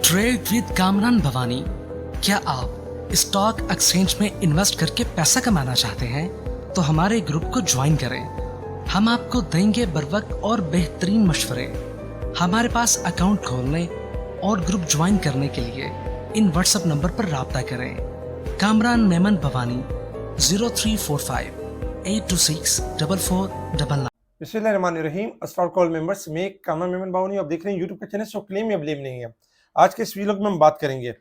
Trade with Kamran Bhavani. क्या आप stock exchange में इन्वेस्ट करके पैसा कमाना चाहते हैं तो हमारे ग्रुप को ज्वाइन करें। हम आपको देंगे बर वक्त और बेहतरीन मशवरे। हमारे पास अकाउंट खोलने और ग्रुप ज्वाइन करने के लिए इन व्हाट्सएप नंबर पर राब्ता करें। कामरान मेमन भवानी 0345-826-4499। बिस्मिल्लाहिर्रहमानिर्रहीम। अस्सलाम कॉल मेंबर्स में कामरान मेमन बावनी आप देख रहे हैं यूट्यूब का चैनल। सो क्लेम या ब्लेम नहीं है। आज के इस वीलॉग में हम बात करेंगे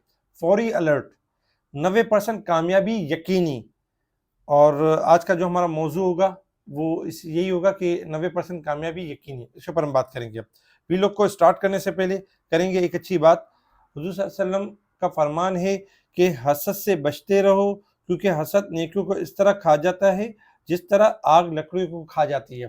फौरी अलर्ट 90% कामयाबी यकीनी। और आज का जो हमारा मौजू होगा वो यही होगा कि 90% कामयाबी यकीनी, इसके ऊपर हम बात करेंगे। वीलॉग को स्टार्ट करने से पहले करेंगे एक अच्छी बात। हुजूर सल्लल्लाहु अलैहि वसल्लम का फरमान है कि हसद से बचते रहो, क्योंकि हसद नेकियों को इस तरह खा जाता है जिस तरह आग लकड़ियों को खा जाती है।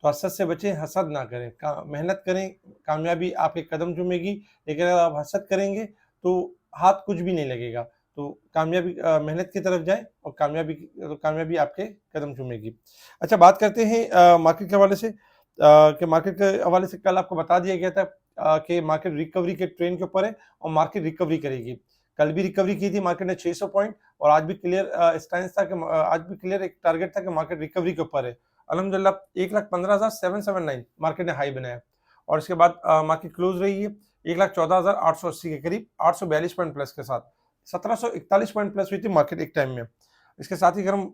तो हसद से बचें, हसद ना करें, मेहनत करें, कामयाबी आपके कदम चूमेगी। लेकिन अगर आप हसद करेंगे तो हाथ कुछ भी नहीं लगेगा। तो कामयाबी मेहनत की तरफ जाएं और कामयाबी आपके कदम चूमेगी। अच्छा, बात करते हैं मार्केट के हवाले से। कि मार्केट के हवाले से कल आपको बता दिया गया था कि मार्केट रिकवरी के ट्रेंड के ऊपर है और मार्केट रिकवरी करेगी। कल भी रिकवरी की थी मार्केट ने 600 पॉइंट, और आज भी क्लियर स्टैंड था कि आज भी क्लियर एक टारगेट था कि मार्केट रिकवरी के ऊपर है। अल्हम्दुलिल्लाह 1,15,779 मार्केट ने हाई बनाया, और इसके बाद मार्केट क्लोज रही है 1,14,880 के करीब, 842 पॉइंट प्लस के साथ। 1,741 पॉइंट प्लस हुई थी मार्केट एक टाइम में। इसके साथ ही अगर हम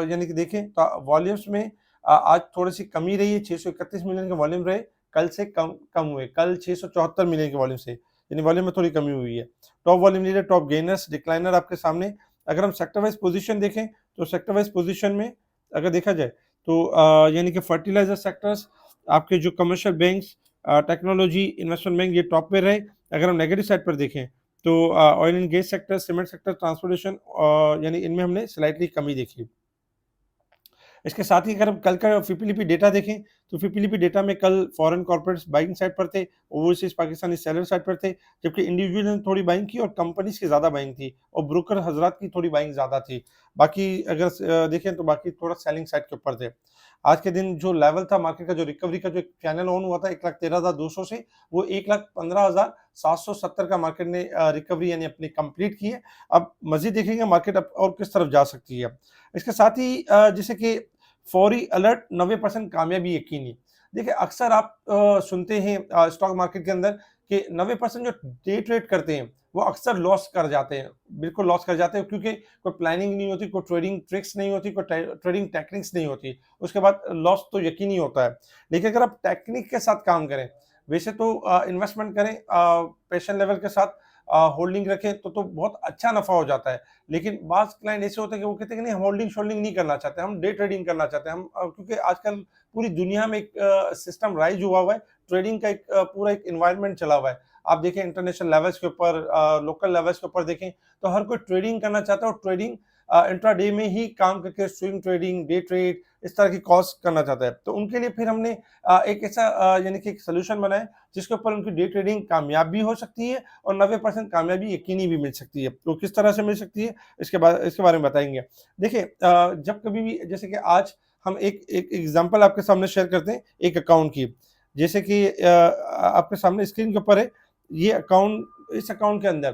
यानी कि देखें तो वॉल्यूम्स में आज थोड़ी सी कमी रही है। 631 मिलियन के वॉल्यूम रहे, कल से कम हुए। कल 674 मिलियन के वॉल्यूम से, यानी वॉल्यूम में थोड़ी कमी हुई है। Top volume leader, top gainers, decliner आपके सामने। अगर हम सेक्टर वाइज पोजीशन देखें तो सेक्टर वाइज पोजीशन में अगर देखा जाए तो यानी कि फर्टिलाइजर सेक्टर्स, आपके जो commercial banks, technology, investment bank, ये टॉप पे रहे। अगर हम नेगेटिव साइड पर देखें तो oil and gas sector, cement sector, transportation, यानी इनमें हमने स्लाइटली कमी देखी। इसके साथ ही अगर हम कल का फिपीलीपी डेटा देखें तो फिपीलीपी डेटा में कल फॉरेन कॉर्पोरेट्स बाइंग साइड पर थे, ओवरसीज पाकिस्तानी सेलर साइड पर थे, जबकि इंडिविजुअल ने थोड़ी बाइंग की और कंपनीज की ज़्यादा बाइंग थी, और ब्रोकर हजरात की थोड़ी बाइंग ज़्यादा थी। बाकी अगर देखें तो बाकी थोड़ा सेलिंग साइड के ऊपर थे। आज के दिन जो लेवल था मार्केट का, जो रिकवरी का जो चैनल ऑन हुआ था 1,13,200 से, वो 1,15,770 का मार्केट ने रिकवरी यानी अपनी कंप्लीट की है। अब मजीद देखेंगे मार्केट अब और किस तरफ जा सकती है। इसके साथ ही जैसे कि फौरी अलर्ट 90% कामयाबी यकीनी। देखिए, अक्सर आप सुनते हैं स्टॉक मार्केट के अंदर कि 90% जो डे ट्रेड करते हैं वो अक्सर लॉस कर जाते हैं, बिल्कुल लॉस कर जाते हैं, क्योंकि कोई प्लानिंग नहीं होती, कोई ट्रेडिंग ट्रिक्स नहीं होती, कोई ट्रेडिंग टेक्निक्स नहीं होती। उसके बाद लॉस तो यकीनी होता है। लेकिन अगर आप टेक्निक के साथ काम करें, वैसे तो इन्वेस्टमेंट करें पेशेंट लेवल के साथ, होल्डिंग रखें तो बहुत अच्छा नफा हो जाता है। लेकिन बाज़ क्लाइंट ऐसे होते हैं कि वो कहते हैं कि नहीं, हम होल्डिंग शोल्डिंग नहीं करना चाहते, हम डे ट्रेडिंग करना चाहते हैं। हम क्योंकि आजकल पूरी दुनिया में एक सिस्टम राइज हुआ हुआ है, ट्रेडिंग का एक पूरा एक एनवायरनमेंट चला हुआ है। आप देखें इंटरनेशनल लेवल्स के ऊपर, लोकल लेवल्स के ऊपर देखें तो हर कोई ट्रेडिंग करना चाहता है, और ट्रेडिंग इंट्राडे में ही काम करके स्विंग ट्रेडिंग, डे ट्रेड, इस तरह की कॉल्स करना चाहता है। तो उनके लिए फिर हमने एक ऐसा यानी कि एक सोल्यूशन बनाया जिसके ऊपर उनकी डे ट्रेडिंग कामयाब भी हो सकती है और 90% कामयाबी यकीनी भी मिल सकती है। तो किस तरह से मिल सकती है इसके बारे में बताएंगे। देखिए, जब कभी भी, जैसे कि आज हम एक एक एग्जांपल आपके सामने शेयर करते हैं एक अकाउंट की। जैसे कि आपके सामने स्क्रीन के ऊपर है ये अकाउंट। इस अकाउंट के अंदर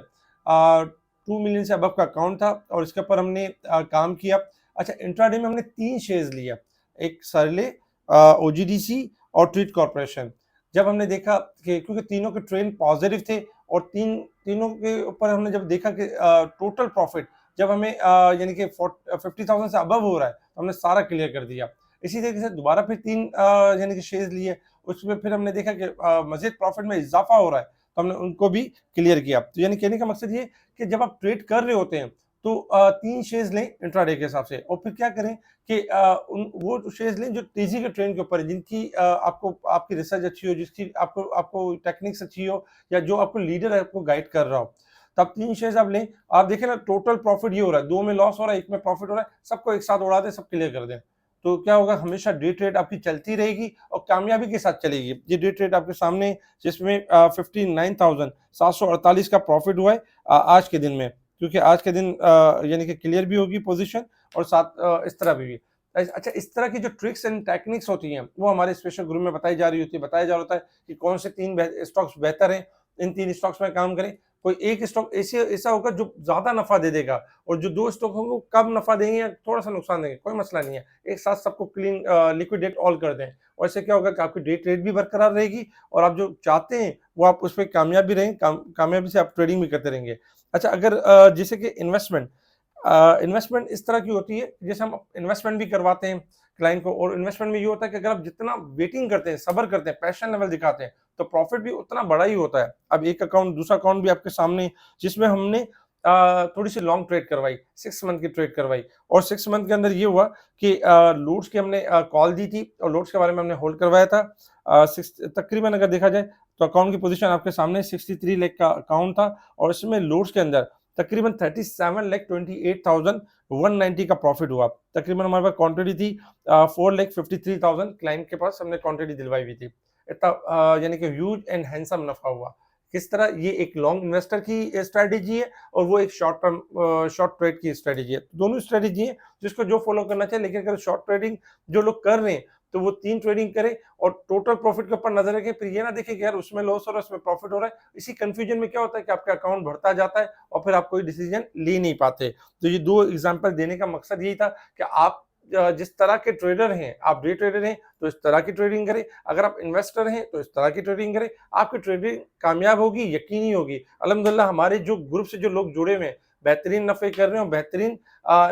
2 मिलियन से अबव का अकाउंट था, और इसके ऊपर हमने काम किया। अच्छा, इंट्राडे में हमने 3 शेयर्स लिया, एक सरले, ओजीडीसी और ट्रीट कॉर्पोरेशन। जब हमने देखा कि क्योंकि तीनों के ट्रेंड पॉजिटिव थे, और तीनों के ऊपर हमने जब देखा कि टोटल प्रॉफिट जब हमें यानी कि 50,000 से अबव हो रहा है, तो हमने सारा क्लियर कर दिया। इसी तरीके से दोबारा फिर 3 यानी कि शेयर्स लिए, उसमें फिर हमने देखा कि मजीद प्रॉफिट में इजाफा हो रहा है, तो हमने उनको भी क्लियर किया। तो यानी कहने का मकसद ये कि जब आप ट्रेड कर रहे होते हैं तो 3 शेयर्स लें इंट्राडे के हिसाब से, और फिर क्या करें कि वो शेयर्स लें जो तेजी के ट्रेंड के ऊपर है, जिनकी आपको आपकी रिसर्च अच्छी हो, जिसकी आपको टेक्निक्स अच्छी हो, या जो आपको लीडर आपको गाइड कर रहा हो। तब 3 शेयर्स आप लें। आप देखें ना, टोटल प्रॉफिट ये हो रहा है, 2 में लॉस हो रहा है, 1 में प्रॉफिट हो रहा है, सबको एक साथ उड़ा दें, सब क्लियर कर दें। तो क्या होगा, हमेशा डे ट्रेड आपकी चलती रहेगी और कामयाबी के साथ चलेगी। ये डे ट्रेड आपके सामने, जिसमें 59,748 का प्रॉफिट हुआ है आज के दिन में, क्योंकि आज के दिन यानी कि क्लियर भी होगी पोजीशन, और साथ इस तरह भी। अच्छा, इस तरह की जो ट्रिक्स एंड टेक्निक्स होती हैं वो हमारे स्पेशल ग्रुप में बताई जा रही होती है, बताया जा रहा होता है कि कौन से 3 स्टॉक्स बेहतर हैं, इन 3 स्टॉक्स में काम करें। कोई एक स्टॉक ऐसे ऐसा होगा जो ज्यादा नफा दे देगा, और जो दो स्टॉक होंगे वो कम नफा देंगे या थोड़ा सा नुकसान देंगे, कोई मसला नहीं है, एक साथ सबको क्लीन लिक्विडेट ऑल कर दें। और इससे क्या होगा कि आपकी डे ट्रेड भी बरकरार रहेगी, और आप जो चाहते हैं वो आप उसमें कामयाब भी रहेंगे, कामयाबी से आप ट्रेडिंग भी करते रहेंगे। अच्छा, अगर जैसे कि इन्वेस्टमेंट इस तरह की होती है, जैसे हम इन्वेस्टमेंट भी करवाते हैं क्लाइंट को, और इन्वेस्टमेंट में ये होता है कि अगर आप जितना वेटिंग करते हैं, सब्र करते हैं, पैशन लेवल दिखाते हैं, तो प्रॉफिट भी उतना बड़ा ही होता है। अब एक अकाउंट, दूसरा अकाउंट भी आपके सामने, जिसमें हमने थोड़ी सी लॉन्ग ट्रेड करवाई, 6 मंथ की ट्रेड करवाई, और 6 मंथ के अंदर ये हुआ कि लोड्स की हमने कॉल दी थी, और लोड्स के बारे में हमने होल्ड करवाया था। तकरीबन अगर देखा जाए तो अकाउंट की पोजीशन आपके सामने 63 लाख का अकाउंट था, और इसमें लोड्स के अंदर तकरीबन 37,28,190 का प्रॉफिट हुआ। तकरीबन हमारे पास क्वांटिटी थी 4,53,000, क्लाइंट के पास हमने क्वांटिटी दिलवाई हुई थी। इतना यानी कि ह्यूज एंड हैंडसम नफा हुआ। किस तरह, ये एक लॉन्ग इन्वेस्टर की स्ट्रेटेजी है, और वो एक शॉर्ट ट्रेड की स्ट्रेटेजी है। दोनों स्ट्रेटेजी है जिसको जो फॉलो करना चाहिए, लेकिन अगर शॉर्ट ट्रेडिंग जो लोग कर रहे हैं तो वो 3 ट्रेडिंग करें, और टोटल प्रॉफिट के ऊपर नजर रखें, फिर ये ना देखें कि यार उसमें लॉस हो रहा है, उसमें प्रॉफिट हो रहा है। इसी कंफ्यूजन में क्या होता है कि आपका अकाउंट बढ़ता जाता है, और फिर आप कोई डिसीजन ले नहीं पाते। तो ये 2 एग्जांपल देने का मकसद यही था कि आप जिस तरह के ट्रेडर हैं, आप डे ट्रेडर हैं तो इस तरह की ट्रेडिंग करें, अगर आप इन्वेस्टर हैं तो इस तरह की ट्रेडिंग करें, आपकी ट्रेडिंग कामयाब होगी, यकीनी होगी। अल्हम्दुलिल्लाह हमारे जो ग्रुप से जो लोग जुड़े हुए हैं, बेहतरीन नफे कर रहे हैं, और बेहतरीन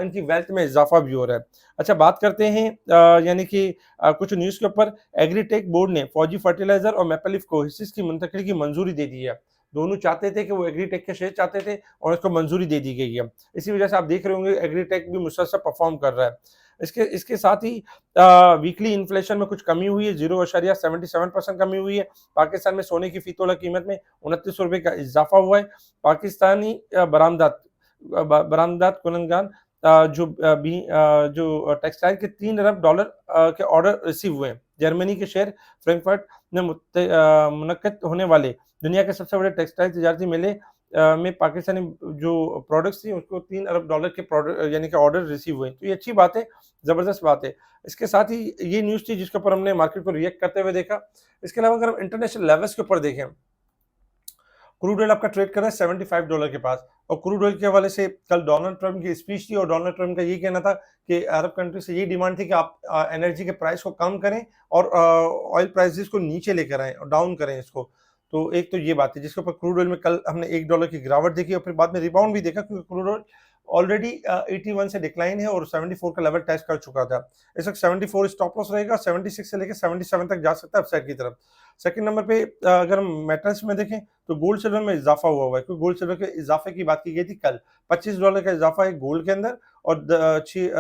इनकी वेल्थ में इजाफा भी हो रहा है। अच्छा, बात करते हैं यानी कि कुछ न्यूज़ के ऊपर। एग्रीटेक बोर्ड ने फौजी फर्टिलाइजर और मैपलिफ को हिस्सेस की मुंतकिली की मंजूरी दे दी है। दोनों चाहते थे कि वो एग्रीटेक के शेयर चाहते थे, और उसको मंजूरी दे दी गई है। इसी वजह से आप देख रहे होंगे एग्रीटेक भी मुसलसल परफॉर्म कर रहा है। इसके इसके साथ ही वीकली इन्फ्लेशन में कुछ कमी हुई है, 0.77% कमी हुई है। पाकिस्तान में सोने की फी तोला कीमत में 29 रुपए का इजाफा हुआ है। पाकिस्तानी बरामदात कुनंदगान जो टेक्सटाइल के $3 अरब के ऑर्डर रिसीव हुए हैं। जर्मनी के शहर फ्रैंकफर्ट में मुनक्कद होने वाले दुनिया के सबसे बड़े टेक्सटाइल तजारती मेले में पाकिस्तानी जो प्रोडक्ट्स थी उसको $3 अरब के प्रोडक्ट यानी कि ऑर्डर रिसीव हुए। तो ये अच्छी बात है, ज़बरदस्त बात है। इसके साथ ही ये न्यूज़ थी जिसके ऊपर हमने मार्केट को रिएक्ट करते हुए देखा। इसके अलावा अगर हम इंटरनेशनल लेवल्स के ऊपर देखें, क्रूड ऑयल आपका ट्रेड कर रहा है $75 के पास, और क्रूड ऑयल के हवाले से कल डोनाल्ड ट्रंप की स्पीच थी, और डोनाल्ड ट्रंप का ये कहना था कि अरब कंट्री से ये डिमांड थी कि आप एनर्जी के प्राइस को कम करें, और ऑयल प्राइसेस को नीचे लेकर आएं और डाउन करें इसको। तो एक तो ये बात है जिसके ऊपर क्रूड ऑयल में कल हमने $1 की गिरावट देखी, और फिर बाद में रिबाउंड भी देखा, क्योंकि क्रूड ऑयल ऑलरेडी 81 से डिक्लाइन है और 74 का लेवल टेस्ट कर चुका था। इस वक्त 74 स्टॉप लॉस रहेगा, 76 से लेकर 77 तक जा सकता है अपसाइड की तरफ। सेकंड नंबर पे अगर हम मेटल्स में देखें तो गोल्ड सिल्वर में इजाफा हुआ है, क्योंकि गोल्ड सिल्वर के इजाफे की बात की गई थी कल। $25 का इजाफा है गोल्ड के अंदर, और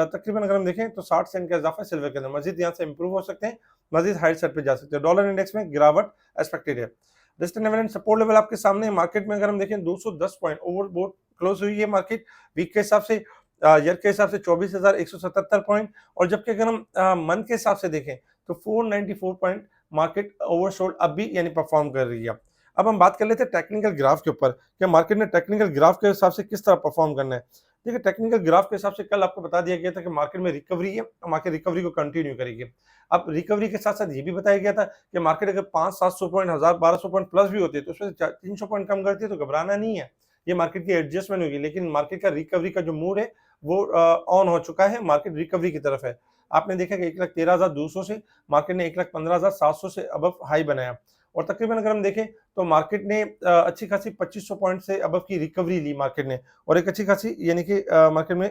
तकरीबन अगर हम देखें तो 60 सेंट का इजाफा है सिल्वर के अंदर। मजीद यहाँ से इंप्रूव हो सकते हैं, मजीद हाई साइड पे जा सकते हैं। डॉलर इंडेक्स में गिरावट एक्सपेक्टेड है। Resistance level and support level आपके सामने है। मार्केट में अगर हम देखें 210 पॉइंट ओवरबोट क्लोज हुई है मार्केट, वीक के हिसाब से, ईयर के हिसाब से 24,177 पॉइंट, और जबकि अगर हम मंथ के हिसाब से देखें तो 494 पॉइंट मार्केट ओवरसोल्ड अब भी यानी परफॉर्म कर रही है। अब हम बात कर लेते हैं टेक्निकल ग्राफ के ऊपर कि मार्केट ने टेक्निकल ग्राफ के हिसाब से किस तरह परफॉर्म करना है। देखिए, टेक्निकल ग्राफ के हिसाब से कल आपको बता दिया गया था कि मार्केट में रिकवरी है, और मार्केट रिकवरी को कंटिन्यू करेगी। अब रिकवरी के साथ साथ ये भी बताया गया था कि मार्केट अगर 500-700 पॉइंट, 1000-1200 पॉइंट प्लस भी होती है तो उसमें 300 पॉइंट कम करती है तो घबराना नहीं है, ये मार्केट की एडजस्टमेंट होगी। लेकिन मार्केट का रिकवरी का जो मूड है वो ऑन हो चुका है, मार्केट रिकवरी की तरफ है। आपने देखा कि 1,13,200 से मार्केट ने 1,15,700 से अबव हाई बनाया, और तकरीबन अगर हम देखें तो मार्केट ने अच्छी खासी 2500 पॉइंट से अबव की रिकवरी ली मार्केट ने, और एक अच्छी खासी यानी कि मार्केट में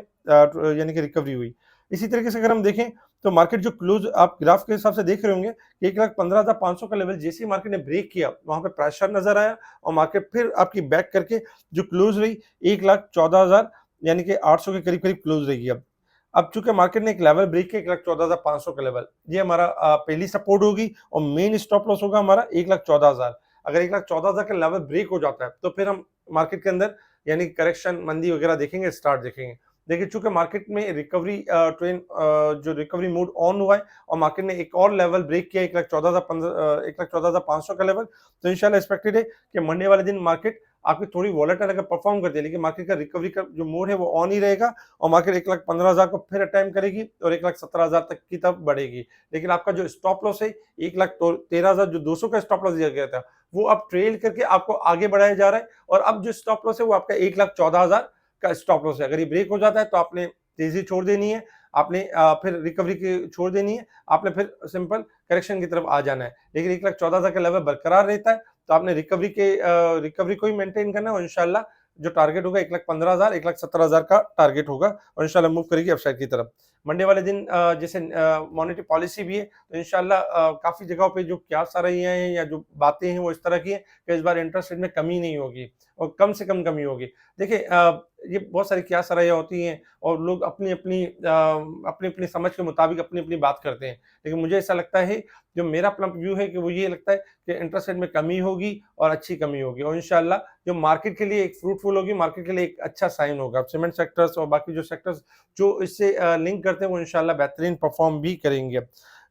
यानी कि रिकवरी हुई। इसी तरीके से अगर हम देखें तो मार्केट जो क्लोज आप ग्राफ के हिसाब से देख रहे होंगे कि 1,15,500 का लेवल जैसे ही मार्केट ने ब्रेक किया वहां पे प्रेशर नजर आया, और मार्केट फिर आपकी बैक करके जो क्लोज रही 1,14,000 यानी कि 800 के करीब करीब क्लोज रहेगी। अब चूंकि मार्केट ने एक लेवल ब्रेक किया 1,14,500 का लेवल, ये हमारा पहली सपोर्ट होगी, और मेन स्टॉप लॉस होगा हमारा 1,14,000। अगर 1,14,000 का लेवल ब्रेक हो जाता है तो फिर हम मार्केट के अंदर यानी करेक्शन, मंदी वगैरह देखेंगे, स्टार्ट देखेंगे। देखिए, चूंकि मार्केट में रिकवरी ट्रेन जो रिकवरी मूड ऑन हुआ है, और मार्केट ने एक और लेवल ब्रेक किया 1,14,500 का लेवल, तो इंशाल्लाह एक्सपेक्टेड है कि मंडे वाले दिन मार्केट आपकी थोड़ी वॉलेटाइल अगर परफॉर्म करती है, लेकिन मार्केट का रिकवरी का जो मोड है वो ऑन ही रहेगा और मार्केट 1,15,000 को फिर अटेम्प्ट करेगी और 1,17,000 तक की तरफ बढ़ेगी। लेकिन आपका जो स्टॉप लॉस है 1,13,000 जो 200 का स्टॉप लॉस दिया गया था, वो अब ट्रेल करके आपको आगे बढ़ाया जा रहा है और अब जो स्टॉप लॉस है वो आपका 1,14,000 का स्टॉप लॉस है। अगर ये ब्रेक हो जाता है तो आपने तेजी छोड़ देनी है, आपने फिर रिकवरी की छोड़ देनी है, आपने फिर सिंपल करेक्शन की तरफ आ जाना है। लेकिन 1,14,000 का लेवल बरकरार रहता है तो आपने रिकवरी को ही मेंटेन करना है और इंशाल्लाह जो टारगेट होगा 1,15,000 1,17,000 का टारगेट होगा और इंशाल्लाह मूव करेगी अपसाइड की तरफ। मंडे वाले दिन जैसे मॉनेटरी पॉलिसी भी है तो इंशाल्लाह काफ़ी जगहों पे जो क्यास आ रही हैं या जो बातें हैं वो इस तरह की हैं कि इस बार इंटरेस्ट रेट में कमी नहीं होगी और कम से कम कमी होगी। देखिए ये बहुत सारी क्यास आ होती हैं और लोग अपनी-अपनी समझ के मुताबिक अपनी-अपनी बात करते हैं। लेकिन मुझे ऐसा लगता है, जो मेरा अपना व्यू है कि वो ये लगता है कि इंटरेस्ट रेट में कमी होगी और अच्छी कमी होगी और इंशाल्लाह जो मार्केट के लिए एक फ्रूटफुल होगी, मार्केट के लिए एक अच्छा साइन होगा। सीमेंट सेक्टर्स और बाकी जो सेक्टर्स जो इससे लिंक करते हैं वो इंशाल्लाह बेहतरीन परफॉर्म भी करेंगे।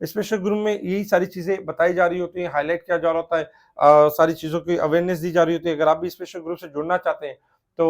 स्पेशल ग्रुप में यही सारी चीज़ें बताई जा रही होती हैं, हाइलाइट किया जा रहा होता है, सारी चीज़ों की अवेयरनेस दी जा रही होती है। अगर आप भी स्पेशल ग्रुप से जुड़ना चाहते हैं तो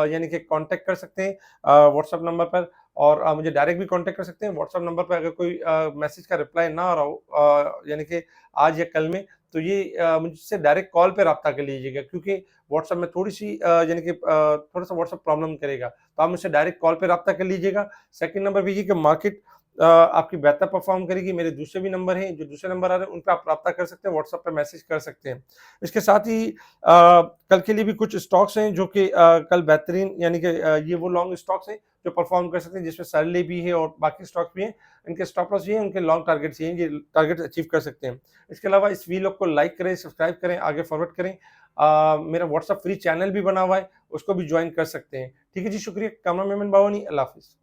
यानी कि कॉन्टैक्ट कर सकते हैं व्हाट्सएप नंबर पर और मुझे डायरेक्ट भी कॉन्टैक्ट कर सकते हैं। व्हाट्सएप नंबर पे अगर कोई मैसेज का रिप्लाई ना आ रहा हो यानी कि आज या कल में, तो ये मुझसे डायरेक्ट कॉल पे राब्ता कर लीजिएगा क्योंकि व्हाट्सएप में थोड़ी-सी यानी कि थोड़ा-सा व्हाट्सएप प्रॉब्लम करेगा। तो आप मुझसे डायरेक्ट कॉल पे राब्ता कर लीजिएगा। सेकंड नंबर पे ये कि मार्केट आपकी बेहतर परफॉर्म करेगी। मेरे दूसरे भी नंबर हैं, जो दूसरे नंबर आ रहे हैं, उन पे आप राब्ता कर सकते हैं, व्हाट्सएप पे मैसेज कर सकते हैं। इसके साथ ही कल के लिए भी कुछ स्टॉक्स हैं जो कि कल बेहतरीन यानी कि ये वो लॉन्ग स्टॉक्स हैं जो परफॉर्म कर सकते हैं, जिसमें सरले भी है और बाकी स्टॉक्स भी हैं। इनके स्टॉप लॉस ये हैं, उनके लॉन्ग टारगेट्स ये हैं, ये टारगेट्स अचीव कर सकते हैं। इसके अलावा इस वीलॉग को लाइक करें, सब्सक्राइब करें, आगे फॉरवर्ड करें। मेरा व्हाट्सएप फ्री चैनल भी बना हुआ है, उसको भी जॉइन कर सकते हैं। ठीक है जी, शुक्रिया। कैमरा मैन बावनी, अल्लाह हाफ़िज़।